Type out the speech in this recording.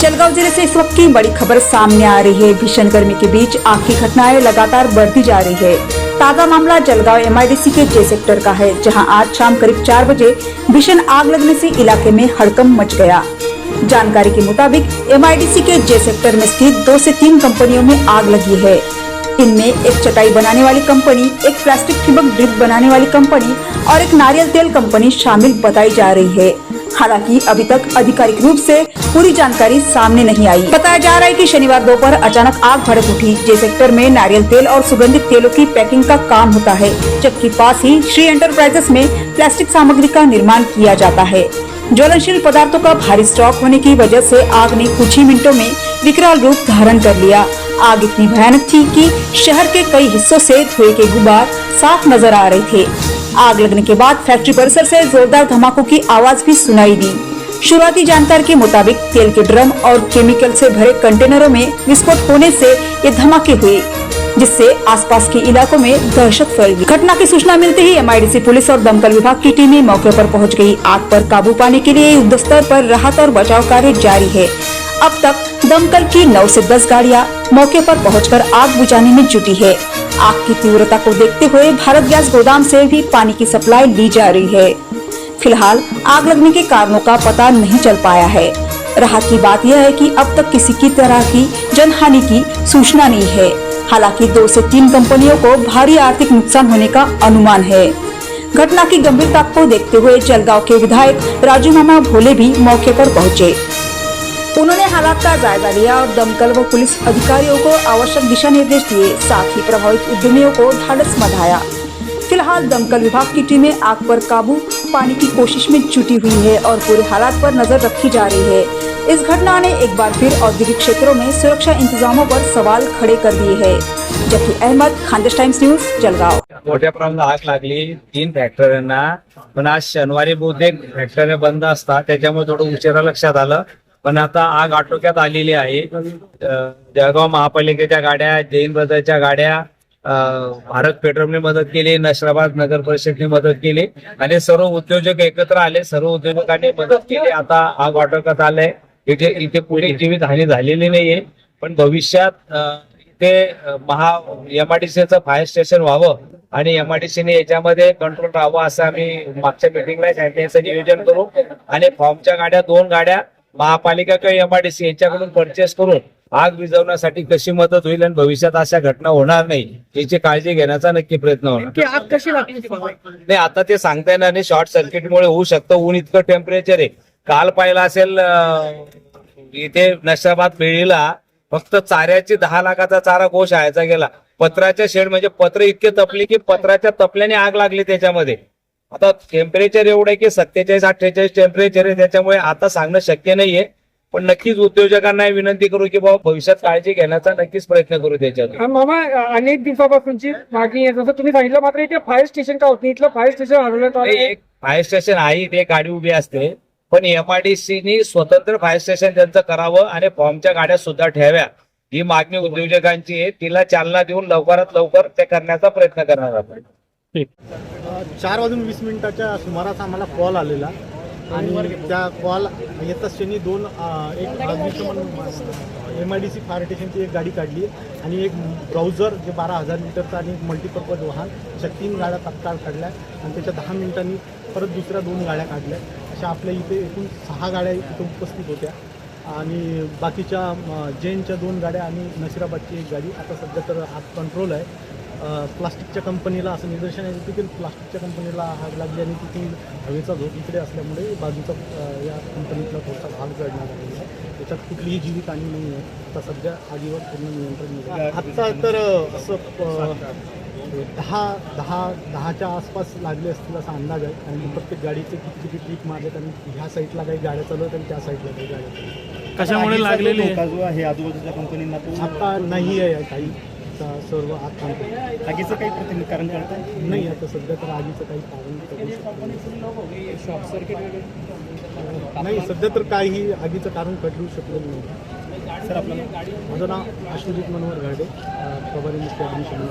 जलगांव जिले से इस वक्त की बड़ी खबर सामने आ रही है। भीषण गर्मी के बीच आग की घटनाएं लगातार बढ़ती जा रही है। ताजा मामला जलगांव एमआईडीसी के जे सेक्टर का है, जहां आज शाम करीब 4 बजे भीषण आग लगने से इलाके में हड़कंप मच गया। जानकारी के मुताबिक एमआईडीसी के जे सेक्टर में स्थित 2 से 3 कंपनियों में आग लगी है। इनमें एक चटाई बनाने वाली कंपनी, एक प्लास्टिक ठिबक ड्रिप बनाने वाली कंपनी और एक नारियल तेल कंपनी शामिल बताई जा रही है। हालांकि अभी तक आधिकारिक रूप से पूरी जानकारी सामने नहीं आई। बताया जा रहा है कि शनिवार दोपहर अचानक आग भड़क उठी। जे सेक्टर में नारियल तेल और सुगंधित तेलों की पैकिंग का काम होता है, जबकि पास ही श्री एंटरप्राइजेस में प्लास्टिक सामग्री का निर्माण किया जाता है। ज्वलनशील पदार्थों का भारी स्टॉक होने की वजह से आग ने कुछ ही मिनटों में विकराल रूप धारण कर लिया। आग इतनी भयानक थी कि शहर के कई हिस्सों से धुएं के गुबार साफ नजर आ रहे थे। आग लगने के बाद फैक्ट्री परिसर से जोरदार धमाकों की आवाज भी सुनाई दी। शुरुआती जानकारी के मुताबिक तेल के ड्रम और केमिकल से भरे कंटेनरों में विस्फोट होने से ये धमाके हुए, जिससे आसपास के इलाकों में दहशत फैल गई। घटना की सूचना मिलते ही एमआईडीसी पुलिस और दमकल विभाग की टीमें मौके पर पहुंच गई। आग पर काबू पाने के लिए युद्ध स्तर पर राहत और बचाव कार्य जारी है। अब तक दमकल की 9 से 10 गाड़ियां मौके पर पहुंचकर आग बुझाने में जुटी है। आग की तीव्रता को देखते हुए भारत गैस गोदाम से भी पानी की सप्लाई ली जा रही है। फिलहाल आग लगने के कारणों का पता नहीं चल पाया है। राहत की बात यह है कि अब तक किसी की तरह की जनहानि की सूचना नहीं है। हालांकि 2 से 3 कंपनियों को भारी आर्थिक नुकसान होने का अनुमान है। घटना की गंभीरता को देखते हुए जलगांव के विधायक राजू मामा भोले भी मौके पर पहुंचे। उन्होंने हालात का जायजा लिया और दमकल व पुलिस अधिकारियों को आवश्यक दिशा निर्देश दिए। साथ ही प्रभावित उद्यमियों को ढाढ़स बंधाया। फिलहाल दमकल विभाग की टीमें आग पर काबू पाने की कोशिश में जुटी हुई है और पूरे हालात पर नजर रखी जा रही है। इस घटना ने एक बार फिर औद्योगिक क्षेत्रों में सुरक्षा इंतजामों पर सवाल खड़े कर दिए हैं। Zaki Ahmed, Khandesh Times News, Jalgaon. मोठ्या प्रमाणात आग लागली 3 फॅक्टरींना, पण आज शनिवारी बहुतेक फॅक्टरी बंद असतात, त्याच्यामुळे थोडं उशिरा लक्षात आलं. पण आता आग आटोक्यात आलेली आहे. जळगाव महापालिकेच्या गाड्या, जैन ब्रदरच्या गाड्या, भारत पेट्रोलने मदत केली, नशिराबाद नगर परिषदने मदत केली आणि सर्व उद्योजक एकत्र आले. सर्व उद्योजकांनी मदत केली. आता आग आटोक्यात आलंय. इथे पुढे जीवित हानी झालेली नाहीये, पण भविष्यात इथे एमआयडीसीचं फायर स्टेशन व्हावं आणि एमआयडीसीने याच्यामध्ये कंट्रोल राहावं असं आम्ही मागच्या मीटिंगला सांगितलं. नियोजन करू आणि फॉर्मच्या गाड्या 2 गाड्या महापालिका किंवा एमआयडीसी यांच्याकडून परचेस करून आग विझवण्यासाठी कशी मदत होईल आणि भविष्यात अशा घटना होणार नाही याची काळजी घेण्याचा नक्की प्रयत्न होणार. आग कशी लागली नाही, आता ते सांगता येणार नाही. शॉर्ट सर्किटमुळे होऊ शकतं. ऊन इतकं टेम्परेचर आहे. काल पाहिलं असेल इथे नशिराबाद पेढीला फक्त चाऱ्याची 10 लाखाचा चारा गोशाळेचा गेला. पत्राच्या शेड म्हणजे पत्र इतके तपली की पत्राच्या तपल्याने आग लागली त्याच्यामध्ये. आता टेम्परेचर एवढं आहे की 47-48 टेम्परेचर आहे, त्याच्यामुळे आता सांगणं शक्य नाहीये. पण नक्कीच उद्योजकांना विनंती करू की बाबा भविष्यात काळजी घेण्याचा नक्कीच प्रयत्न करू त्याच्यात. मामा, अनेक दिवसापासूनची मागणी आहे, जसं तुम्ही सांगितलं, मात्र इथे फायर स्टेशन का होत नाही? इथलं फायर स्टेशन हरवण्यात आलं. एक फायर स्टेशन आहे, ते गाडी उभी असते, पण एमआयडीसीनी स्वतंत्र फायर स्टेशन त्यांचं करावं आणि फॉर्मच्या गाड्या सुद्धा ठेवाव्या ही मागणी उद्योजकांची आहे. तिला चालना देऊन लवकरात लवकर ते करण्याचा प्रयत्न करणार आपण. 4:20 सुमारास आम्हाला कॉल आलेला आणि त्या कॉल येताच त्यांनी एक एमआयडीसी फायर स्टेशनची एक गाडी काढली आणि एक ब्राउझर जे 12,000 लिटरचा आणि एक मल्टीपर्पज वाहन, अशा 3 गाड्या तत्काळ काढल्या आणि त्याच्या 10 मिनिटांनी परत दुसऱ्या 2 गाड्या काढल्या. अशा आपल्या इथे एकूण 6 गाड्या इथे उपस्थित होत्या आणि बाकीच्या जैनच्या 2 गाड्या आणि नशिराबादची एक गाडी. आता सध्या तर आग कंट्रोल आहे. प्लास्टिकच्या कंपनीला असं निदर्शन आहे की प्लास्टिकच्या कंपनीला आग लागली आणि तिथे हवेचा झोक इकडे असल्यामुळे बाजूचा या कंपनीतला थोडासा भाग जळणार आलेला आहे. त्याच्यात कुठलीही जीवितहानी नाही आहे. आता सध्या आगीवर पूर्ण नियंत्रण मिळालं. आत्ता तर असं 10च्या आसपास लागले असतील असा अंदाज आहे. आणि प्रत्येक गाडीचे किती ट्रिप मारलेत आणि ह्या साईडला काही गाड्या चालवत आणि त्या साईडला काही गाड्या चालवत. कशामुळे लागलेली आहे आजूबाजूच्या कंपनींना आता नाही आहे काही. सर्व आग आगीचं काही प्रतिनिधी कारण करताय नाही. आता सध्या तर आगीचं काही कारण शॉर्ट सर्किट नाही. सध्या तर काही आगीचं कारण कळू शकलेलं नाही. सर, आपल्याला माझं नाव अश्वजित मनोहर घाडे, प्रभारी मुख्य अग्निशमन.